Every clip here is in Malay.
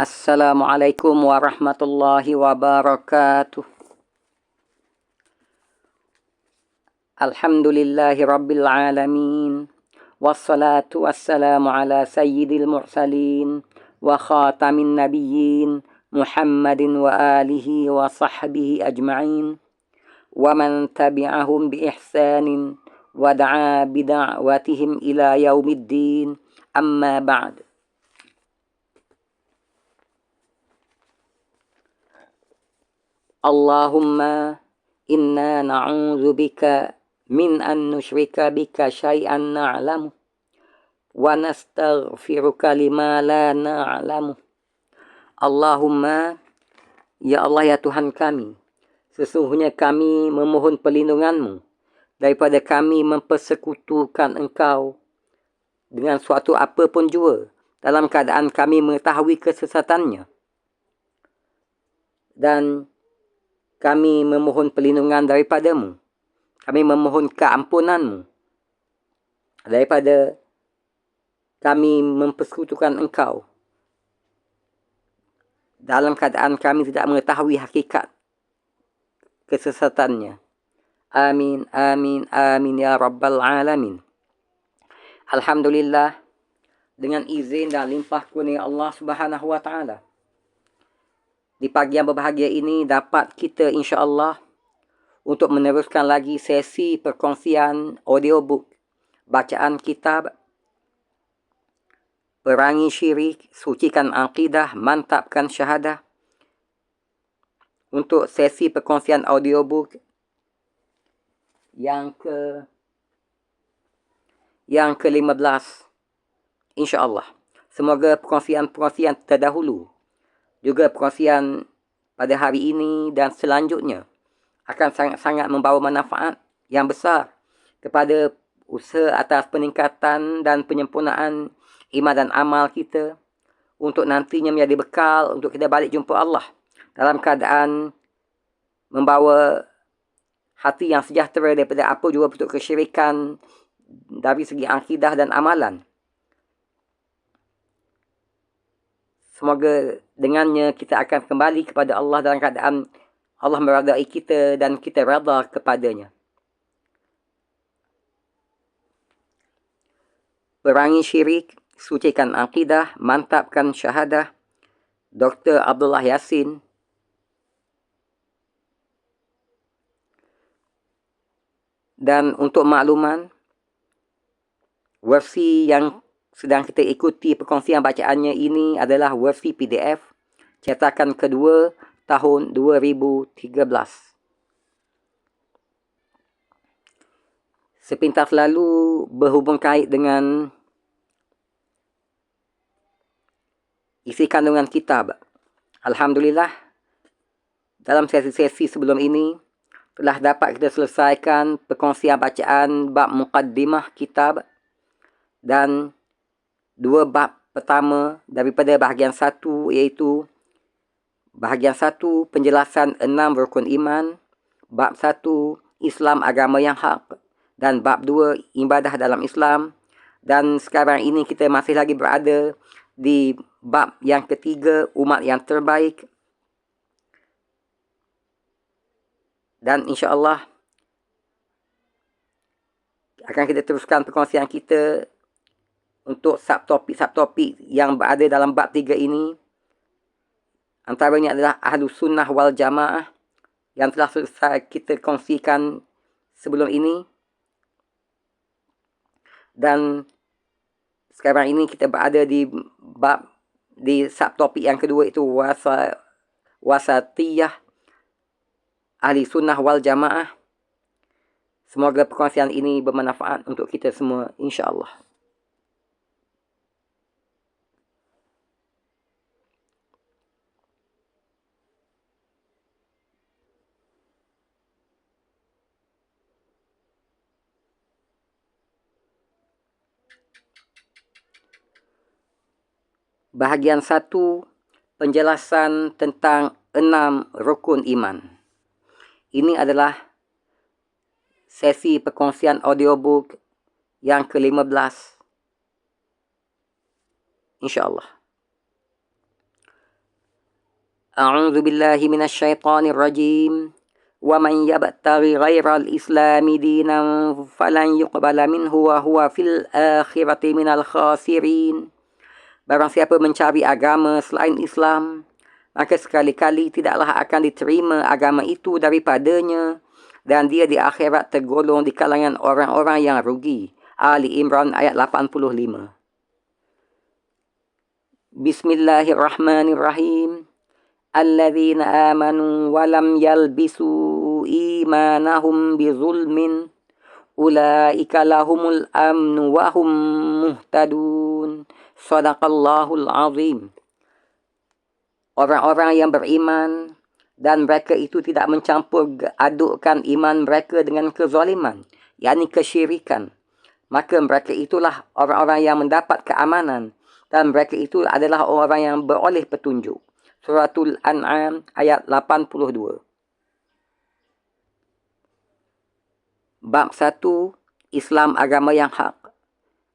Assalamualaikum warahmatullahi wabarakatuh. Alhamdulillahi rabbil alamin. Wassalatu wassalamu ala sayyidil mursalin wa khatamin nabiyyin Muhammadin wa alihi wa sahbihi ajma'in wa man tabi'ahum bi ihsanin wa da'a bida'watihim ila yaumiddin, amma ba'd. Allahumma inna na'udzu bika min an nusyrika bika syai'an na'lamu wa nastaghfiruka lima la na'lamu. Allahumma, ya Allah ya Tuhan kami, sesungguhnya kami memohon perlindungan-Mu daripada kami mempersekutukan Engkau dengan suatu apa pun jua dalam keadaan kami mengetahui kesesatannya. Dan kami memohon perlindungan daripada-Mu. Kami memohon keampunan-Mu daripada kami mempersekutukan Engkau dalam keadaan kami tidak mengetahui hakikat kesesatannya. Amin, amin, amin ya Rabbal Alamin. Alhamdulillah, dengan izin dan limpah kurnia Allah Subhanahu wa Ta'ala, di pagi yang berbahagia ini dapat kita insya-Allah untuk meneruskan lagi sesi perkongsian audiobook bacaan kitab Perangi Syirik, Sucikan Akidah, Mantapkan Syahadah. Untuk sesi perkongsian audiobook yang ke-15 insya-Allah. Semoga perkongsian terdahulu juga perkongsian pada hari ini dan selanjutnya akan sangat-sangat membawa manfaat yang besar kepada usaha atas peningkatan dan penyempurnaan iman dan amal kita, untuk nantinya menjadi bekal untuk kita balik jumpa Allah dalam keadaan membawa hati yang sejahtera daripada apa jua bentuk kesyirikan dari segi akidah dan amalan. Semoga dengannya kita akan kembali kepada Allah dalam keadaan Allah meradai kita dan kita rada kepadanya. Perangi Syirik, Sucikan Akidah, Mantapkan Syahadah, Dr. Abdullah Yassin. Dan untuk makluman, versi yang sedang kita ikuti perkongsian bacaannya ini adalah versi PDF cetakan kedua tahun 2013. Sepintas lalu berhubung kait dengan isi kandungan kitab. Alhamdulillah, dalam sesi-sesi sebelum ini telah dapat kita selesaikan perkongsian bacaan bab muqaddimah kitab dan dua bab pertama daripada bahagian 1, iaitu bahagian 1 penjelasan 6 rukun iman, bab 1 Islam agama yang hak, dan bab 2 ibadah dalam Islam. Dan sekarang ini kita masih lagi berada di bab yang ketiga, umat yang terbaik. Dan insya-Allah akan kita teruskan perkongsian kita untuk subtopik yang berada dalam bab 3 ini. Antaranya adalah Ahlus Sunnah wal Jamaah yang telah selesai kita kongsikan sebelum ini. Dan sekarang ini kita berada di subtopik yang kedua, itu wasatiyah Ahli Sunnah wal Jamaah. Semoga perkongsian ini bermanfaat untuk kita semua insya-Allah. Bahagian 1, penjelasan tentang 6 rukun iman. Ini adalah sesi perkongsian audiobook yang ke-15 insya-Allah. A'udzu billahi minasyaitonir rajim. Wa man yabtaghi ghairal islami dinan falan yuqbala minhu wa huwa fil akhirati minal khasirin. Barang siapa mencari agama selain Islam, maka sekali-kali tidaklah akan diterima agama itu daripadanya, dan dia di akhirat tergolong di kalangan orang-orang yang rugi. Ali Imran ayat 85. Bismillahirrahmanirrahim. Alladzina amanu wa lam yalbisu imanahum bizulmin ulaika lahumul amnu wa hum muhtadun. Sadaqallahul azim. Orang-orang yang beriman dan mereka itu tidak mencampur adukkan iman mereka dengan kezaliman, yakni kesyirikan, maka mereka itulah orang-orang yang mendapat keamanan, dan mereka itu adalah orang yang beroleh petunjuk. Suratul An'am ayat 82. Bab 1, Islam agama yang hak.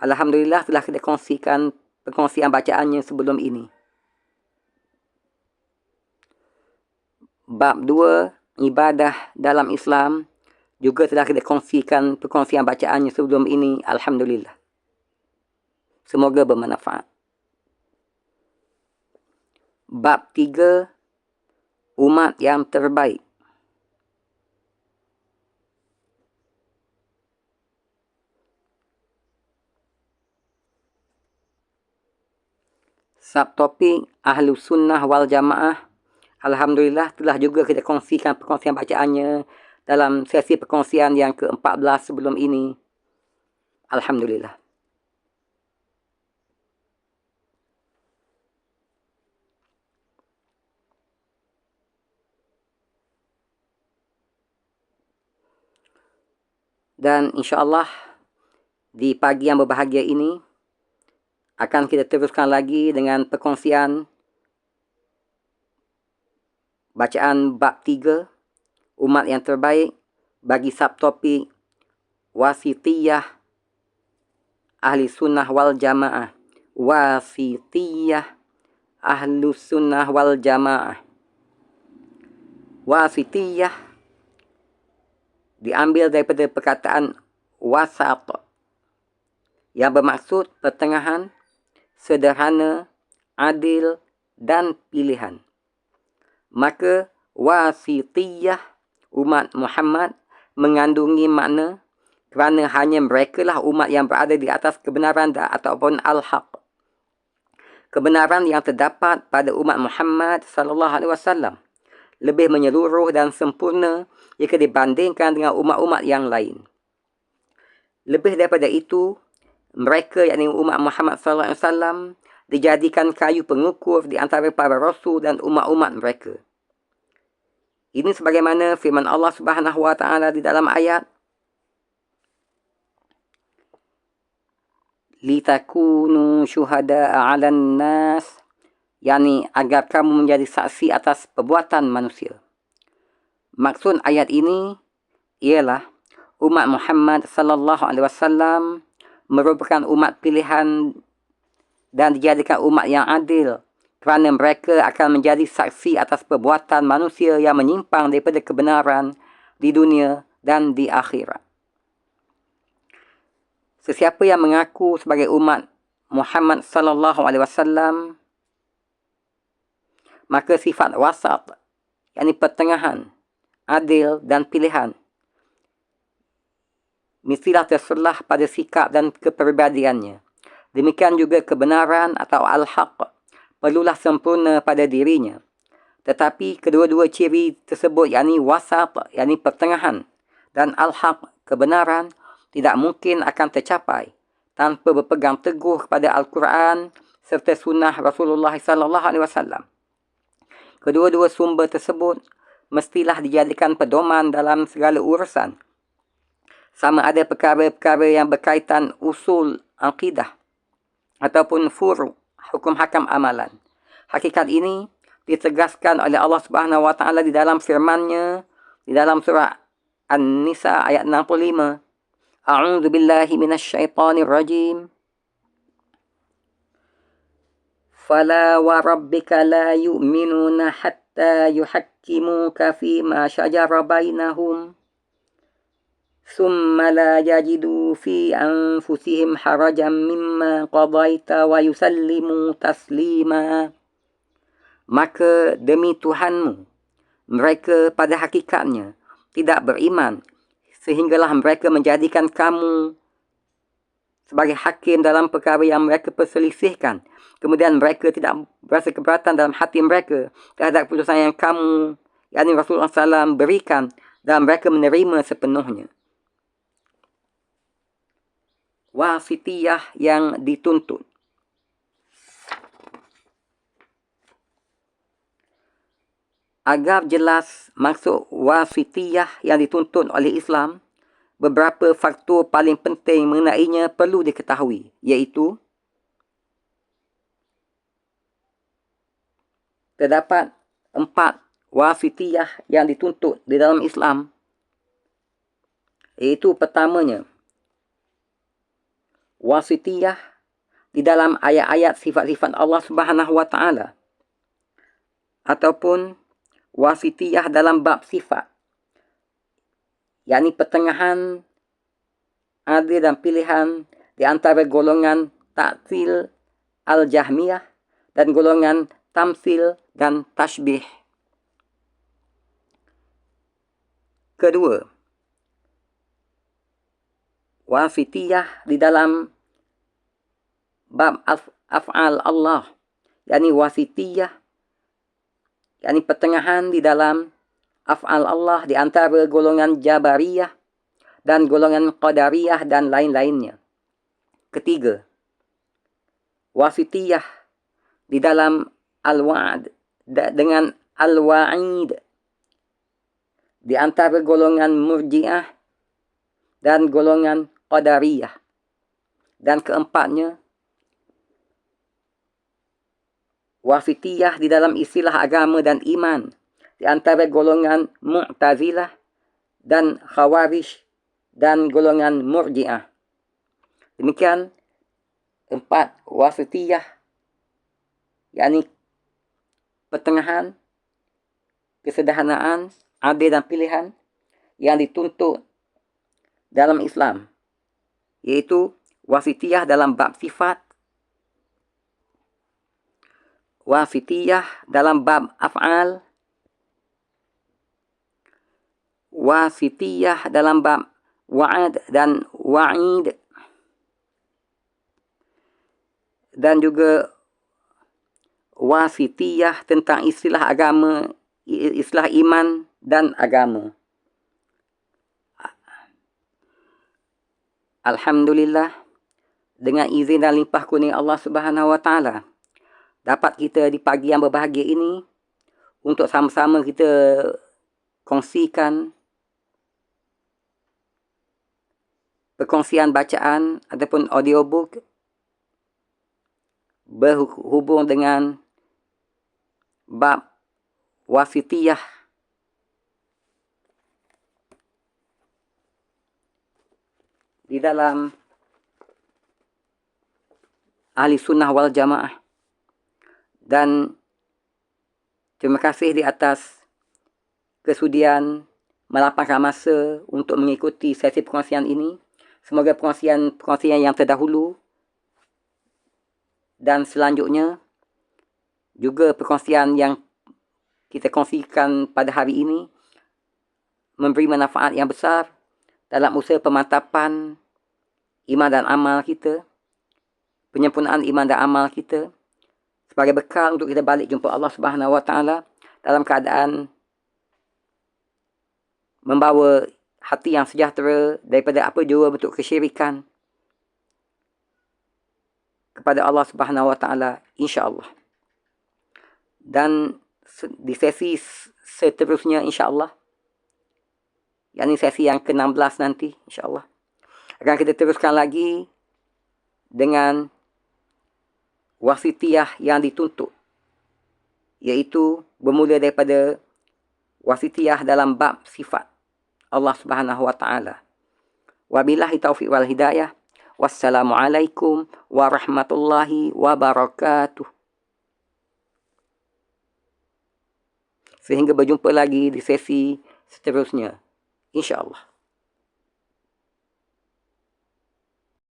Alhamdulillah telah kita kongsikan perkongsian bacaannya sebelum ini. Bab 2, ibadah dalam Islam, juga telah kita kongsikan perkongsian bacaannya sebelum ini. Alhamdulillah. Semoga bermanfaat. Bab 3, umat yang terbaik. Subtopik Ahlus Sunnah wal Jamaah. Alhamdulillah telah juga kita kongsikan perkongsian bacaannya dalam sesi perkongsian yang ke-14 sebelum ini. Alhamdulillah. Dan insyaAllah di pagi yang berbahagia ini akan kita teruskan lagi dengan perkongsian bacaan bab 3, umat yang terbaik, bagi subtopik wasitiyah ahli sunnah wal jamaah. Wasitiyah ahlu sunnah wal jamaah. Wasitiyah diambil daripada perkataan wasat, yang bermaksud pertengahan, sederhana, adil, dan pilihan. Maka wasitiyah umat Muhammad mengandungi makna kerana hanya mereka lah umat yang berada di atas kebenaran ataupun al-haq. Kebenaran yang terdapat pada umat Muhammad sallallahu alaihi wasallam lebih menyeluruh dan sempurna jika dibandingkan dengan umat-umat yang lain. Lebih daripada itu, mereka yakni umat Muhammad sallallahu alaihi wasallam dijadikan kayu pengukur di antara para rasul dan umat-umat mereka. Ini sebagaimana firman Allah Subhanahu wa taala di dalam ayat litakunu syuhada'a 'alan nas, yakni agar kamu menjadi saksi atas perbuatan manusia. Maksud ayat ini ialah umat Muhammad sallallahu alaihi wasallam merupakan umat pilihan dan dijadikan umat yang adil kerana mereka akan menjadi saksi atas perbuatan manusia yang menyimpang daripada kebenaran di dunia dan di akhirat. Sesiapa yang mengaku sebagai umat Muhammad sallallahu alaihi wasallam, maka sifat wasat, yakni pertengahan, adil dan pilihan, mestilah terselah pada sikap dan kepribadiannya. Demikian juga kebenaran atau al-haq perlulah sempurna pada dirinya. Tetapi kedua-dua ciri tersebut, yakni wasat, yakni pertengahan, dan al-haq, kebenaran, tidak mungkin akan tercapai tanpa berpegang teguh kepada Al-Quran serta sunnah Rasulullah sallallahu alaihi wasallam. Kedua-dua sumber tersebut mestilah dijadikan pedoman dalam segala urusan, sama ada perkara-perkara yang berkaitan usul akidah ataupun furu' hukum hakam amalan. Hakikat ini ditegaskan oleh Allah Subhanahu wa taala di dalam firman-Nya di dalam surah An-Nisa ayat 65. A'udzu billahi minasyaitonir rajim. Fala wa rabbika la yu'minuna hatta حتى يحكموك فيما شجر بينهم ثم لا يجدوا في أنفسهم حرجا مما قضيت ويسلموا تسليما. Maka demi Tuhanmu, mereka pada hakikatnya tidak beriman, sehinggalah mereka menjadikan kamu sebagai hakim dalam perkara yang mereka perselisihkan. Kemudian mereka tidak berasa keberatan dalam hati mereka terhadap keputusan yang kamu, yakni Rasulullah SAW, berikan, dan mereka menerima sepenuhnya. Wasitiyah yang dituntut. Agar jelas maksud wasitiyah yang dituntut oleh Islam, beberapa faktor paling penting mengenainya perlu diketahui, iaitu terdapat 4 wasitiyah yang dituntut di dalam Islam. Iaitu pertamanya, wasitiyah di dalam ayat-ayat sifat-sifat Allah Subhanahu Wa Taala, ataupun wasitiyah dalam bab sifat, yakni pertengahan adil dan pilihan di antara golongan ta'til al-jahmiyah dan golongan tamsil dan tashbih. Kedua, wasitiyah di dalam bab af'al Allah, yakni wasitiyah, yakni pertengahan di dalam af'al Allah di antara golongan Jabariyah dan golongan Qadariyah dan lain-lainnya. Ketiga, wasitiyah di dalam al-wa'd dengan al-wa'id di antara golongan Murji'ah dan golongan Qadariyah. Dan keempatnya, wasitiyah di dalam istilah agama dan iman di antara golongan Mu'tazilah dan Khawarij dan golongan Murji'ah. Demikian 4 wasitiyah, yakni pertengahan, kesederhanaan, adil dan pilihan yang dituntut dalam Islam, iaitu wasitiyah dalam bab sifat, wasitiyah dalam bab af'al, wasitiyah dalam bab wa'ad dan wa'id, dan juga wasitiyah tentang istilah agama, istilah iman dan agama. Alhamdulillah, dengan izin dan limpah kurnia Allah Subhanahu Wa Taala, dapat kita di pagi yang berbahagia ini untuk sama-sama kita kongsikan perkongsian bacaan ataupun audiobook berhubung dengan bab wasitiyah di dalam ahli sunnah wal jamaah. Dan terima kasih di atas kesudian melapangkan masa untuk mengikuti sesi perkongsian ini. Semoga perkongsian yang terdahulu dan selanjutnya, juga perkongsian yang kita kongsikan pada hari ini, memberi manfaat yang besar dalam usaha pemantapan iman dan amal kita, penyempurnaan iman dan amal kita, sebagai bekal untuk kita balik jumpa Allah Subhanahu Wa Taala dalam keadaan membawa hati yang sejahtera daripada apa jua bentuk kesyirikan kepada Allah Subhanahu Wa Taala, insya-Allah. Dan di sesi seterusnya, insya-Allah, yakni sesi yang ke-16 nanti, insya-Allah, akan kita teruskan lagi dengan wasitiyah yang dituntut, iaitu bermula daripada wasitiyah dalam bab sifat Allah Subhanahu Wa Taala. Wabillahi taufiq wal hidayah. Wassalamualaikum warahmatullahi wabarakatuh. Sehingga berjumpa lagi di sesi seterusnya. InsyaAllah.